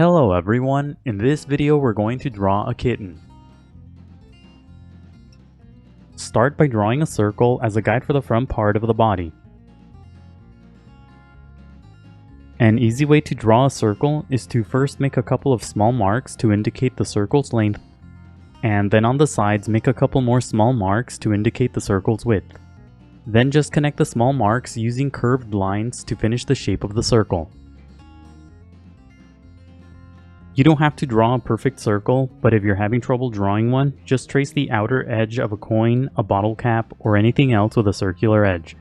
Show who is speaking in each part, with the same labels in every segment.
Speaker 1: Hello everyone, in this video we're going to draw a kitten. Start by drawing a circle as a guide for the front part of the body. An easy way to draw a circle is to first make a couple of small marks to indicate the circle's length, and then on the sides make a couple more small marks to indicate the circle's width. Then just connect the small marks using curved lines to finish the shape of the circle. You don't have to draw a perfect circle, but if you're having trouble drawing one, just trace the outer edge of a coin, a bottle cap, or anything else with a circular edge.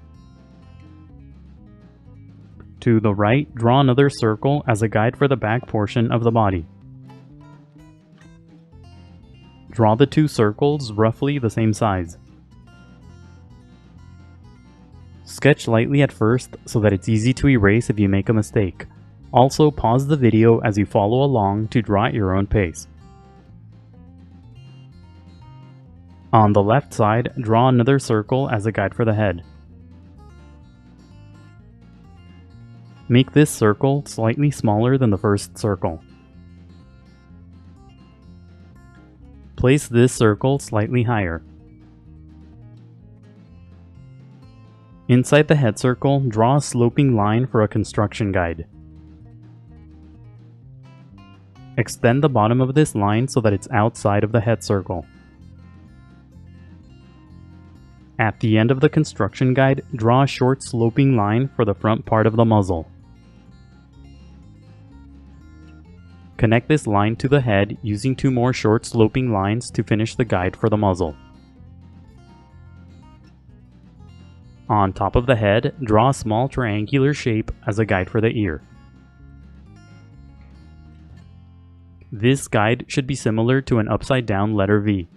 Speaker 1: To the right, draw another circle as a guide for the back portion of the body. Draw the two circles roughly the same size. Sketch lightly at first so that it's easy to erase if you make a mistake. Also, pause the video as you follow along to draw at your own pace. On the left side, draw another circle as a guide for the head. Make this circle slightly smaller than the first circle. Place this circle slightly higher. Inside the head circle, draw a sloping line for a construction guide. Extend the bottom of this line so that it's outside of the head circle. At the end of the construction guide, draw a short sloping line for the front part of the muzzle. Connect this line to the head using two more short sloping lines to finish the guide for the muzzle. On top of the head, draw a small triangular shape as a guide for the ear. This guide should be similar to an upside-down letter V.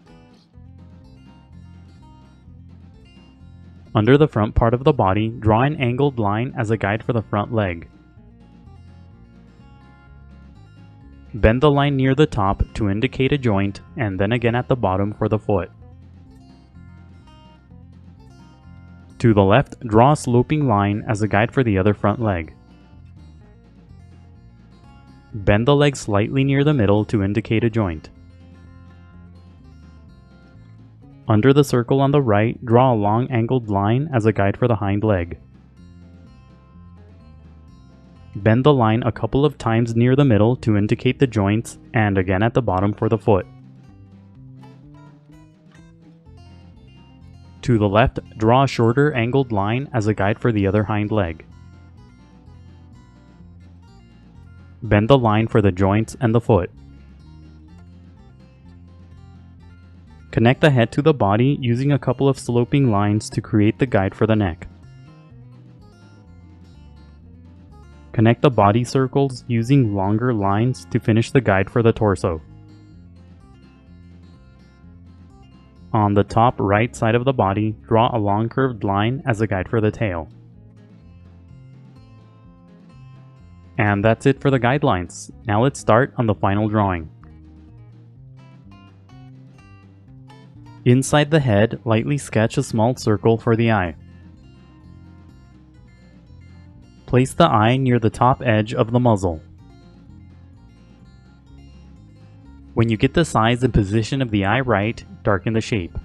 Speaker 1: Under the front part of the body, draw an angled line as a guide for the front leg. Bend the line near the top to indicate a joint, and then again at the bottom for the foot. To the left, draw a sloping line as a guide for the other front leg. Bend the leg slightly near the middle to indicate a joint. Under the circle on the right, draw a long angled line as a guide for the hind leg. Bend the line a couple of times near the middle to indicate the joints, and again at the bottom for the foot. To the left, draw a shorter angled line as a guide for the other hind leg. Bend the line for the joints and the foot. Connect the head to the body using a couple of sloping lines to create the guide for the neck. Connect the body circles using longer lines to finish the guide for the torso. On the top right side of the body, draw a long curved line as a guide for the tail. And that's it for the guidelines. Now let's start on the final drawing. Inside the head, lightly sketch a small circle for the eye. Place the eye near the top edge of the muzzle. When you get the size and position of the eye right, darken the shape.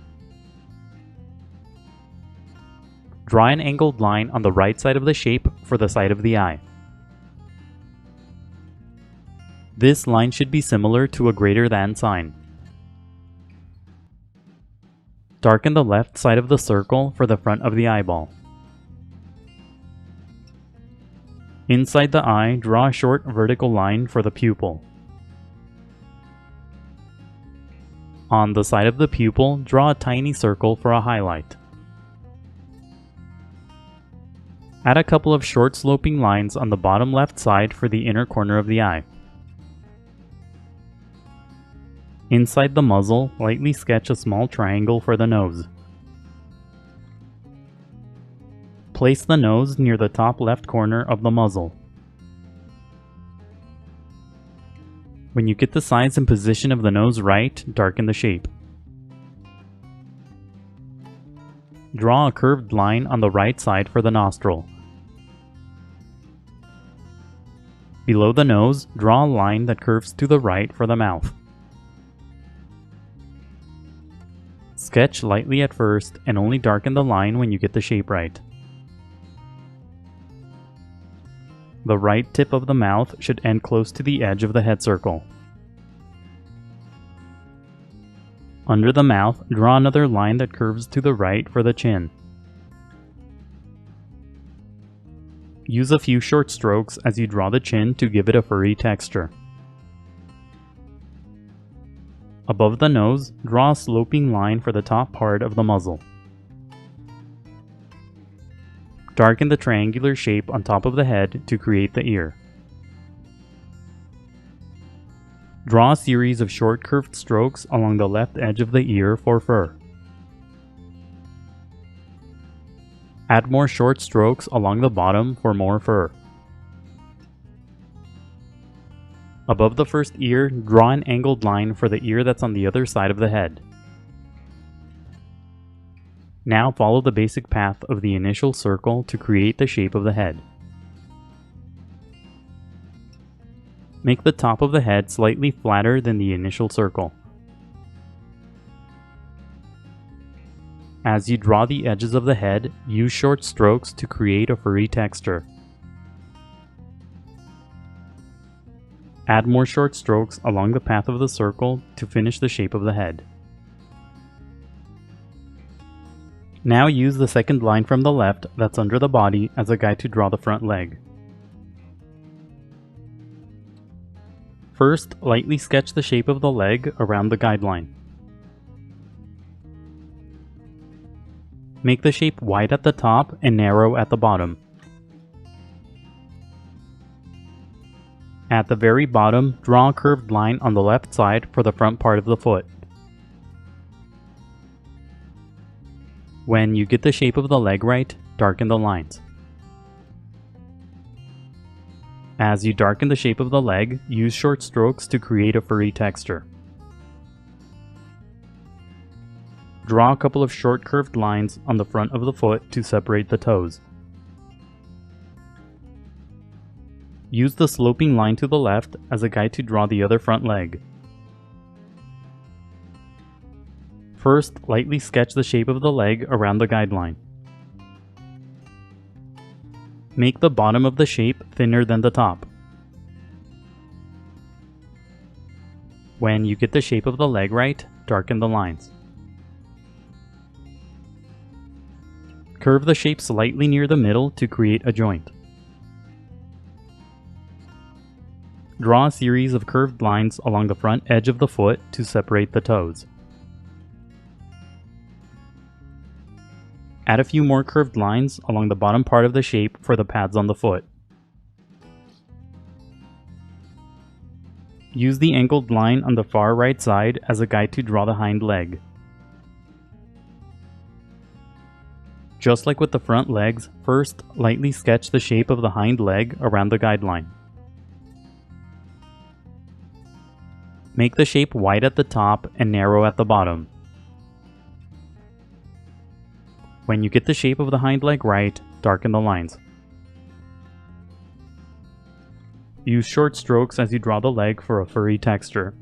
Speaker 1: Draw an angled line on the right side of the shape for the side of the eye. This line should be similar to a greater than sign. Darken the left side of the circle for the front of the eyeball. Inside the eye, draw a short vertical line for the pupil. On the side of the pupil, draw a tiny circle for a highlight. Add a couple of short sloping lines on the bottom left side for the inner corner of the eye. Inside the muzzle, lightly sketch a small triangle for the nose. Place the nose near the top left corner of the muzzle. When you get the size and position of the nose right, darken the shape. Draw a curved line on the right side for the nostril. Below the nose, draw a line that curves to the right for the mouth. Sketch lightly at first and only darken the line when you get the shape right. The right tip of the mouth should end close to the edge of the head circle. Under the mouth, draw another line that curves to the right for the chin. Use a few short strokes as you draw the chin to give it a furry texture. Above the nose, draw a sloping line for the top part of the muzzle. Darken the triangular shape on top of the head to create the ear. Draw a series of short curved strokes along the left edge of the ear for fur. Add more short strokes along the bottom for more fur. Above the first ear, draw an angled line for the ear that's on the other side of the head. Now follow the basic path of the initial circle to create the shape of the head. Make the top of the head slightly flatter than the initial circle. As you draw the edges of the head, use short strokes to create a furry texture. Add more short strokes along the path of the circle to finish the shape of the head. Now use the second line from the left that's under the body as a guide to draw the front leg. First, lightly sketch the shape of the leg around the guideline. Make the shape wide at the top and narrow at the bottom. At the very bottom, draw a curved line on the left side for the front part of the foot. When you get the shape of the leg right, darken the lines. As you darken the shape of the leg, use short strokes to create a furry texture. Draw a couple of short curved lines on the front of the foot to separate the toes. Use the sloping line to the left as a guide to draw the other front leg. First, lightly sketch the shape of the leg around the guideline. Make the bottom of the shape thinner than the top. When you get the shape of the leg right, darken the lines. Curve the shape slightly near the middle to create a joint. Draw a series of curved lines along the front edge of the foot to separate the toes. Add a few more curved lines along the bottom part of the shape for the pads on the foot. Use the angled line on the far right side as a guide to draw the hind leg. Just like with the front legs, first lightly sketch the shape of the hind leg around the guideline. Make the shape wide at the top and narrow at the bottom. When you get the shape of the hind leg right, darken the lines. Use short strokes as you draw the leg for a furry texture.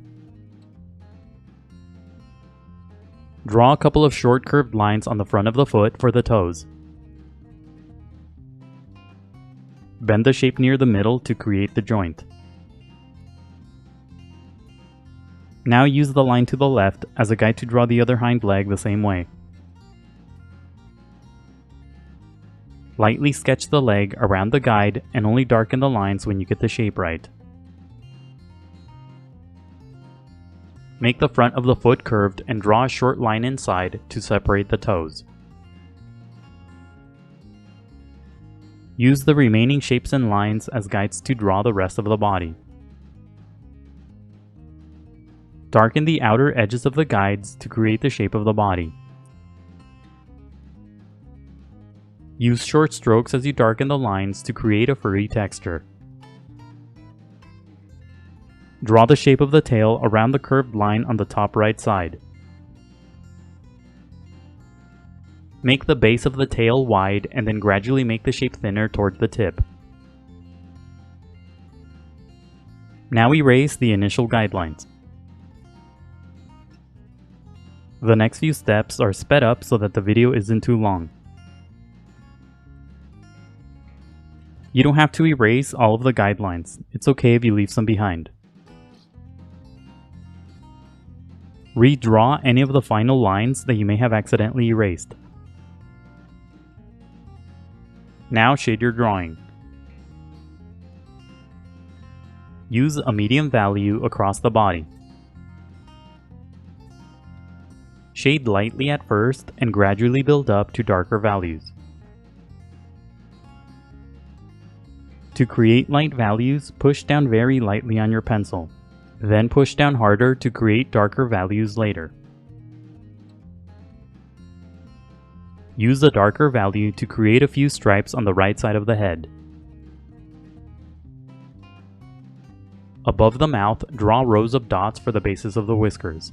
Speaker 1: Draw a couple of short curved lines on the front of the foot for the toes. Bend the shape near the middle to create the joint. Now use the line to the left as a guide to draw the other hind leg the same way. Lightly sketch the leg around the guide and only darken the lines when you get the shape right. Make the front of the foot curved and draw a short line inside to separate the toes. Use the remaining shapes and lines as guides to draw the rest of the body. Darken the outer edges of the guides to create the shape of the body. Use short strokes as you darken the lines to create a furry texture. Draw the shape of the tail around the curved line on the top right side. Make the base of the tail wide and then gradually make the shape thinner towards the tip. Now erase the initial guidelines. The next few steps are sped up so that the video isn't too long. You don't have to erase all of the guidelines. It's okay if you leave some behind. Redraw any of the final lines that you may have accidentally erased. Now shade your drawing. Use a medium value across the body. Shade lightly at first and gradually build up to darker values. To create light values, push down very lightly on your pencil. Then push down harder to create darker values later. Use a darker value to create a few stripes on the right side of the head. Above the mouth, draw rows of dots for the bases of the whiskers.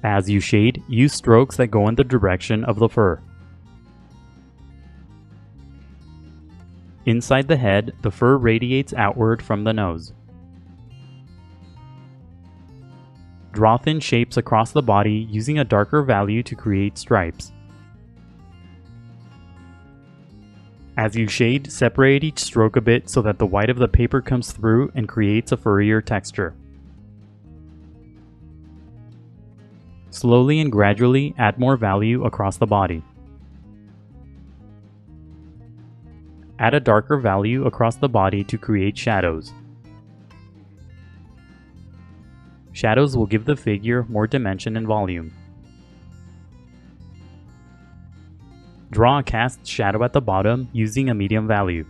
Speaker 1: As you shade, use strokes that go in the direction of the fur. Inside the head, the fur radiates outward from the nose. Draw thin shapes across the body using a darker value to create stripes. As you shade, separate each stroke a bit so that the white of the paper comes through and creates a furrier texture. Slowly and gradually add more value across the body. Add a darker value across the body to create shadows. Shadows will give the figure more dimension and volume. Draw a cast shadow at the bottom using a medium value.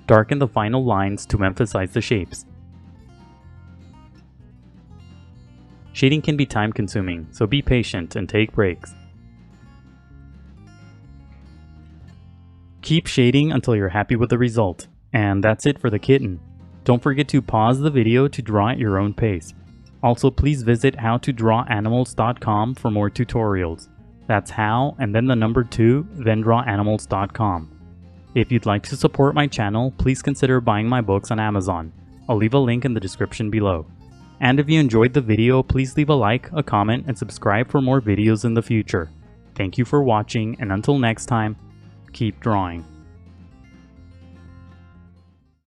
Speaker 1: Darken the final lines to emphasize the shapes. Shading can be time-consuming, so be patient and take breaks. Keep shading until you're happy with the result. And that's it for the kitten. Don't forget to pause the video to draw at your own pace. Also, please visit howtodrawanimals.com for more tutorials. That's how and then the number 2, then drawanimals.com. If you'd like to support my channel, please consider buying my books on Amazon. I'll leave a link in the description below. And if you enjoyed the video, please leave a like, a comment, and subscribe for more videos in the future. Thank you for watching, and until next time, keep drawing.